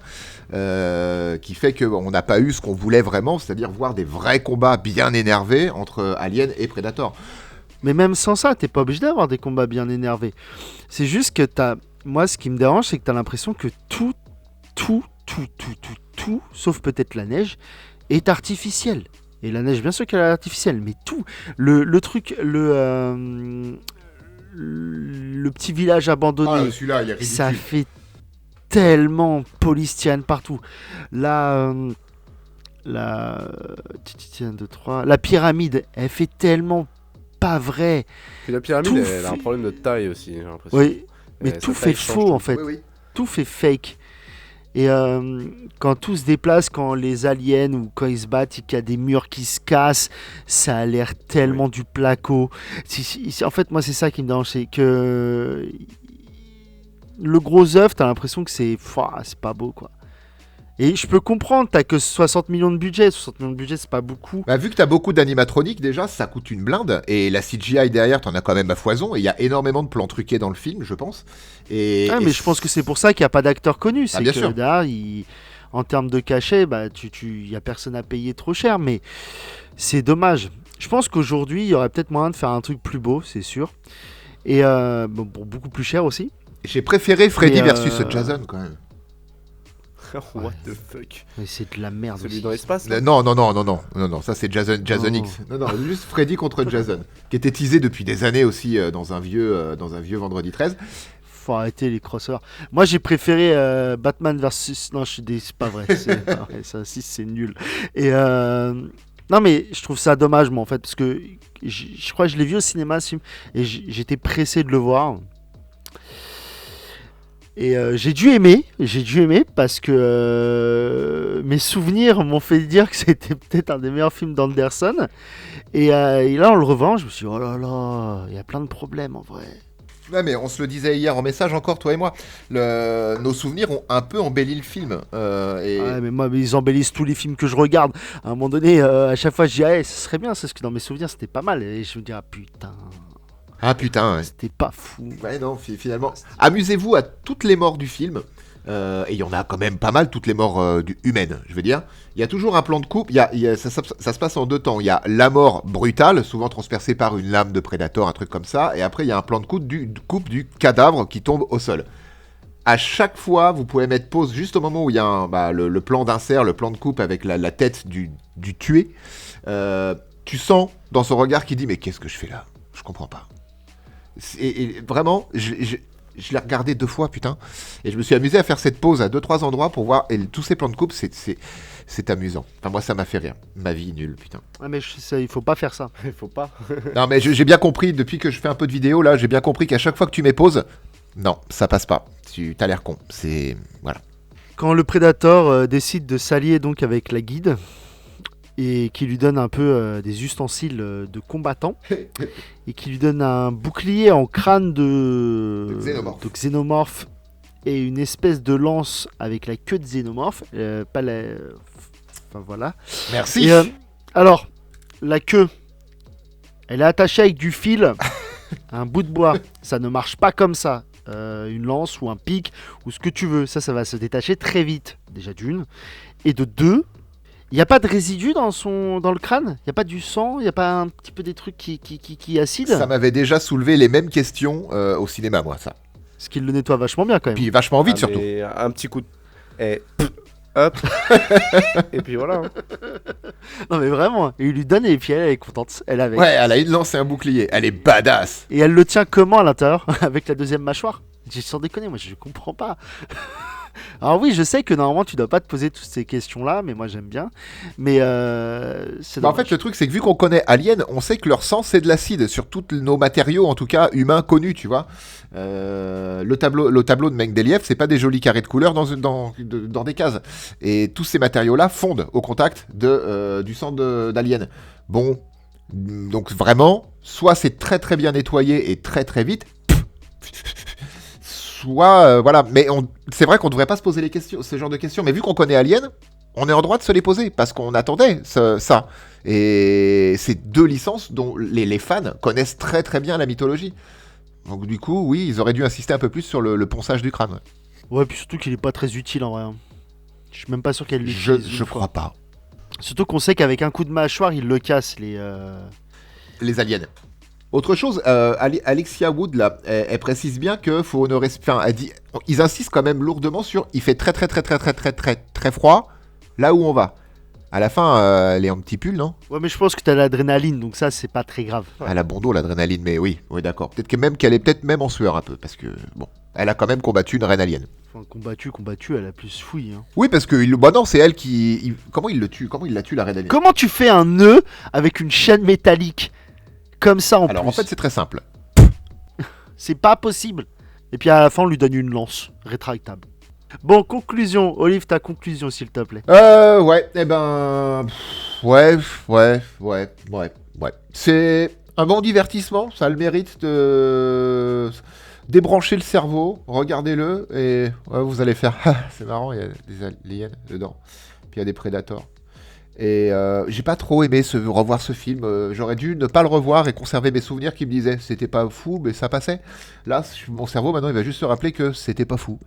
qui fait qu'on n'a pas eu ce qu'on voulait vraiment, c'est-à-dire voir des vrais combats bien énervés entre Alien et Predator. Mais même sans ça, t'es pas obligé d'avoir des combats bien énervés. C'est juste que moi ce qui me dérange, c'est que t'as l'impression que tout, sauf peut-être la neige, est artificiel. Et la neige, bien sûr qu'elle est artificielle, mais tout, le truc, le petit village abandonné, Celui-là, il est ridicule. ça fait tellement polystyrène partout. La pyramide, elle fait tellement pas vrai. Puis la pyramide, Tout elle a un fait- problème de taille aussi, j'ai l'impression. Oui, mais Sa tout taille fait change faux tout. en fait. Oui, oui. Tout fait fake. Et quand tout se déplace, quand les aliens ou quand ils se battent, qu'il y a des murs qui se cassent, ça a l'air tellement du placo. En fait, moi, c'est ça qui me dérange, c'est que le gros œuf, t'as l'impression que c'est pas beau, quoi. Et je peux comprendre, t'as que 60 millions de budget. 60 millions de budget, c'est pas beaucoup. Bah, vu que t'as beaucoup d'animatroniques déjà, ça coûte une blinde, et la CGI derrière, t'en as quand même à foison, et il y a énormément de plans truqués dans le film, je pense. Mais je pense que c'est pour ça qu'il n'y a pas d'acteurs connus. C'est bien que sûr. derrière, en termes de cachet, il n'y a personne à payer trop cher, mais c'est dommage. Je pense qu'aujourd'hui, il y aurait peut-être moyen de faire un truc plus beau, c'est sûr. Et pour beaucoup plus cher aussi. J'ai préféré Freddy Et, versus Jason quand même. What the fuck. Mais c'est de la merde Celui aussi. dans l'espace là Non, ça c'est Jason Non. X. Non, juste Freddy contre Jason, qui était teasé depuis des années aussi dans un vieux Vendredi 13. Faut arrêter les crossovers. Moi, j'ai préféré Batman versus... Non, c'est pas vrai. C'est pas vrai, ça aussi, c'est nul. Et non, mais je trouve ça dommage, moi, en fait, parce que je crois que je l'ai vu au cinéma, ce film, et j'étais pressé de le voir. Et j'ai dû aimer parce que mes souvenirs m'ont fait dire que c'était peut-être un des meilleurs films d'Anderson. Et là, en le revend, je me suis dit, oh là là, il y a plein de problèmes en vrai. Ouais, mais on se le disait hier en message encore, toi et moi. Nos souvenirs ont un peu embelli le film. Ouais, mais moi, ils embellissent tous les films que je regarde. À un moment donné, à chaque fois, je dis, ah, ce serait bien, c'est ce que dans mes souvenirs, c'était pas mal. Et je me dis, ah putain, Ah putain, ouais. c'était pas fou. Ouais, non, finalement. Amusez-vous à toutes les morts du film. Et il y en a quand même pas mal, toutes les morts humaines, je veux dire. Il y a toujours un plan de coupe. Ça se passe en 2 temps. Il y a la mort brutale, souvent transpercée par une lame de Predator, un truc comme ça. Et après, il y a un plan de coupe du cadavre qui tombe au sol. À chaque fois, vous pouvez mettre pause juste au moment où il y a le plan d'insert, le plan de coupe avec la tête du tué. Tu sens dans son regard qu'il dit mais qu'est-ce que je fais là ? Je comprends pas. Et vraiment, je l'ai regardé 2 fois, putain. Et je me suis amusé à faire cette pause à 2-3 endroits pour voir. Et tous ces plans de coupe, c'est amusant. Enfin, moi, ça m'a fait rire. Ma vie nulle, putain. Ah, mais il faut pas faire ça. Il faut pas. Non, mais j'ai bien compris, depuis que je fais un peu de vidéo, là, j'ai bien compris qu'à chaque fois que tu mets pause, non, ça passe pas. T'as l'air con. C'est. Voilà. Quand le Predator décide de s'allier donc avec la guide et qui lui donne un peu des ustensiles de combattant et qui lui donne un bouclier en crâne de xénomorphe et une espèce de lance avec la queue de xénomorphe, pas la... Enfin voilà. Merci. Et, alors, la queue, elle est attachée avec du fil à un bout de bois. Ça ne marche pas comme ça. Une lance ou un pic ou ce que tu veux. Ça va se détacher très vite. Déjà d'une. Et de deux, il n'y a pas de résidus dans le crâne. Il n'y a pas du sang. Il n'y a pas un petit peu des trucs qui est acide. Ça m'avait déjà soulevé les mêmes questions au cinéma, moi, ça. Ce qui le nettoie vachement bien quand même. Puis vachement vite, surtout. Mais un petit coup de... hop. Et puis voilà. Non mais vraiment. Et il lui donne et puis elle est contente. Elle avec. Ouais, elle a une lance et un bouclier. Elle est badass. Et elle le tient comment à l'intérieur avec la deuxième mâchoire? Sans déconner, moi je comprends pas. Alors oui, je sais que normalement tu dois pas te poser toutes ces questions-là, mais moi j'aime bien. Mais c'est en fait, le truc c'est que vu qu'on connaît Alien, on sait que leur sang c'est de l'acide sur tous nos matériaux, en tout cas humains connus, tu vois. Le tableau de Mendeleïev, c'est pas des jolis carrés de couleurs dans des cases. Et tous ces matériaux-là fondent au contact du sang d'Alien. Bon, donc vraiment, soit c'est très très bien nettoyé et très très vite. Soit, voilà, mais c'est vrai qu'on devrait pas se poser ce genre de questions, mais vu qu'on connaît Alien, on est en droit de se les poser, parce qu'on attendait ça. Et c'est 2 licences dont les fans connaissent très très bien la mythologie. Donc du coup, oui, ils auraient dû insister un peu plus sur le ponçage du crâne. Ouais, puis surtout qu'il est pas très utile en vrai. Je suis même pas sûr qu'elle l'utilise. Je crois pas. Surtout qu'on sait qu'avec un coup de mâchoire, il le casse, les aliens. Autre chose, Alexia Wood, là, elle précise bien que faut honorer... Enfin, elle dit... Ils insistent quand même lourdement sur... Il fait très très très très très très très très froid là où on va. À la fin, elle est en petit pull, non ? Ouais, mais je pense que t'as l'adrénaline, donc ça, c'est pas très grave. Elle a bon dos, l'adrénaline, mais oui, d'accord. Peut-être qu'elle est peut-être même en sueur un peu, parce que, bon, elle a quand même combattu une reine alien. Enfin, combattu, elle a plus fouille. Hein. Oui, parce que, non, c'est elle qui... Comment il le tue ? Comment il la tue, la reine alien ? Comment tu fais un nœud avec une chaîne métallique ? Comme ça, Alors, en fait, c'est très simple. C'est pas possible. Et puis, à la fin, on lui donne une lance rétractable. Bon, conclusion. Olive, ta conclusion, s'il te plaît. Ouais, Ouais. C'est un bon divertissement, ça a le mérite de débrancher le cerveau, regardez-le, et vous allez faire « c'est marrant, il y a des aliens dedans, puis il y a des prédateurs ». Et j'ai pas trop aimé revoir ce film, j'aurais dû ne pas le revoir et conserver mes souvenirs qui me disaient « c'était pas fou, mais ça passait ». Là, mon cerveau, maintenant, il va juste se rappeler que c'était pas fou.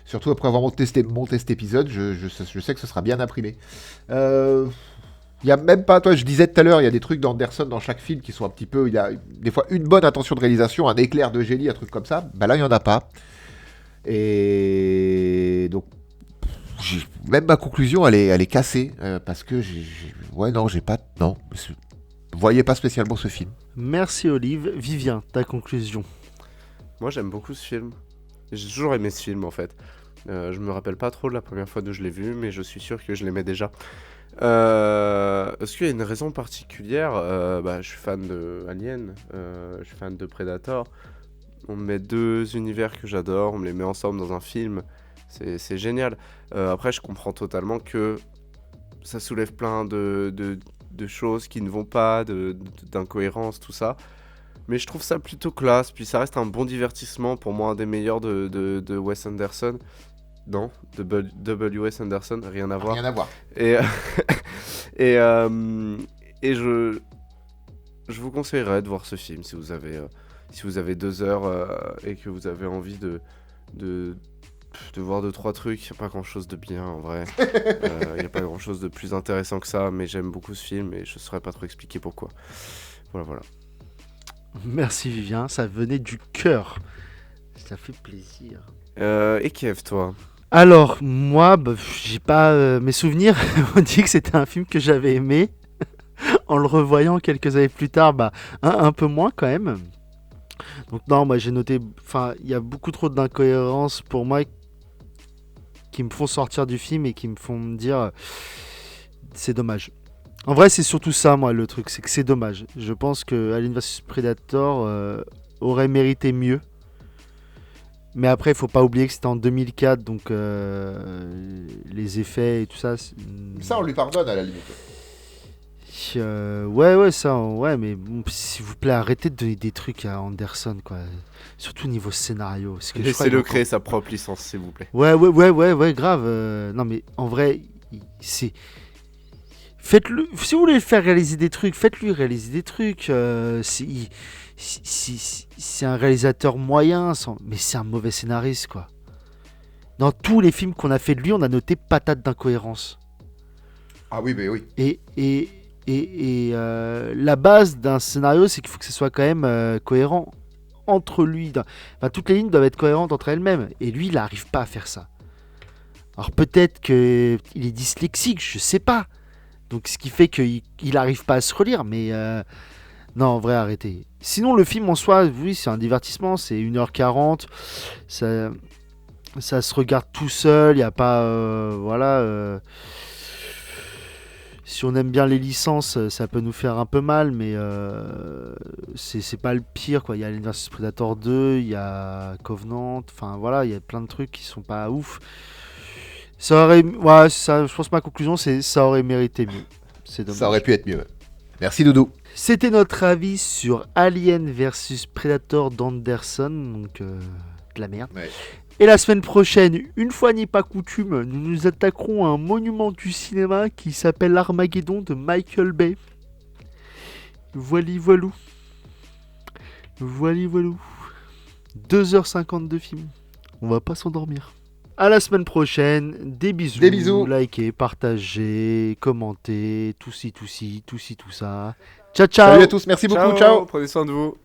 Surtout après avoir monté cet épisode, je sais que ce sera bien imprimé. Il y a même pas, toi je disais tout à l'heure, il y a des trucs d'Anderson dans chaque film qui sont un petit peu, il y a des fois une bonne intention de réalisation, un éclair de génie, un truc comme ça. Bah là il y en a pas. Et donc même ma conclusion elle est cassée parce que voyez pas spécialement ce film. Merci Olive. Vivien, ta conclusion. Moi j'aime beaucoup ce film. J'ai toujours aimé ce film en fait. Je me rappelle pas trop de la première fois où je l'ai vu, mais je suis sûr que je l'aimais déjà. Est-ce qu'il y a une raison particulière ? Je suis fan de Alien, je suis fan de Predator. On me met 2 univers que j'adore, on me les met ensemble dans un film. C'est génial. Après, je comprends totalement que ça soulève plein de choses qui ne vont pas, d'incohérences, tout ça. Mais je trouve ça plutôt classe, puis ça reste un bon divertissement, pour moi un des meilleurs de Wes Anderson. Non, de W.S. Anderson, rien à voir. Rien à voir. Et, et, je vous conseillerais de voir ce film si vous avez 2 heures et que vous avez envie de voir 2-3 trucs. Il n'y a pas grand chose de bien en vrai. Il n'y a pas grand chose de plus intéressant que ça, mais j'aime beaucoup ce film et je ne saurais pas trop expliquer pourquoi. Voilà. Merci Vivien, ça venait du cœur. Ça fait plaisir. Et Kev, toi? Alors, moi, j'ai pas mes souvenirs. On dit que c'était un film que j'avais aimé. En le revoyant quelques années plus tard, un peu moins quand même. Donc non, moi j'ai noté, enfin, il y a beaucoup trop d'incohérences pour moi qui me font sortir du film et qui me font me dire c'est dommage. En vrai, c'est surtout ça, moi, le truc, c'est que c'est dommage. Je pense que Alien vs Predator aurait mérité mieux. Mais après, il faut pas oublier que c'était en 2004, donc les effets et tout ça. Ça, on lui pardonne à la limite. Ouais, ça, ouais, mais bon, s'il vous plaît, arrêtez de donner des trucs à Anderson, quoi. Surtout niveau scénario. Parce que je crois Laissez-le qu'il- créer sa propre licence, s'il vous plaît. Ouais, grave. Non, mais en vrai, c'est. Faites-le. Si vous voulez le faire réaliser des trucs, faites-lui réaliser des trucs. C'est un réalisateur moyen, mais c'est un mauvais scénariste, quoi. Dans tous les films qu'on a fait de lui, on a noté patate d'incohérence. Ah oui, mais oui. La base d'un scénario, c'est qu'il faut que ce soit quand même cohérent entre lui. Enfin, toutes les lignes doivent être cohérentes entre elles-mêmes. Et lui, il n'arrive pas à faire ça. Alors peut-être qu'il est dyslexique, je sais pas. Donc ce qui fait qu'il n'arrive pas à se relire. Mais non, en vrai, arrêtez. Sinon, le film en soi, oui, c'est un divertissement. C'est 1h40. Ça se regarde tout seul. Il n'y a pas... si on aime bien les licences, ça peut nous faire un peu mal, mais c'est pas le pire, quoi. Il y a Alien vs Predator 2, il y a Covenant, enfin voilà, il y a plein de trucs qui sont pas ouf. Je pense que ma conclusion, c'est ça aurait mérité mieux. C'est dommage. Ça aurait pu être mieux. Merci Doudou. C'était notre avis sur Alien vs Predator d'Anderson, donc de la merde. Ouais. Et la semaine prochaine, une fois n'est pas coutume, nous nous attaquerons à un monument du cinéma qui s'appelle Armageddon de Michael Bay. Voilou. 2h50 de film. On va pas s'endormir. À la semaine prochaine. Des bisous. Des bisous. Likez, partagez, commentez. Tout ça. Ciao. Salut à tous, merci beaucoup, ciao. Prenez soin de vous.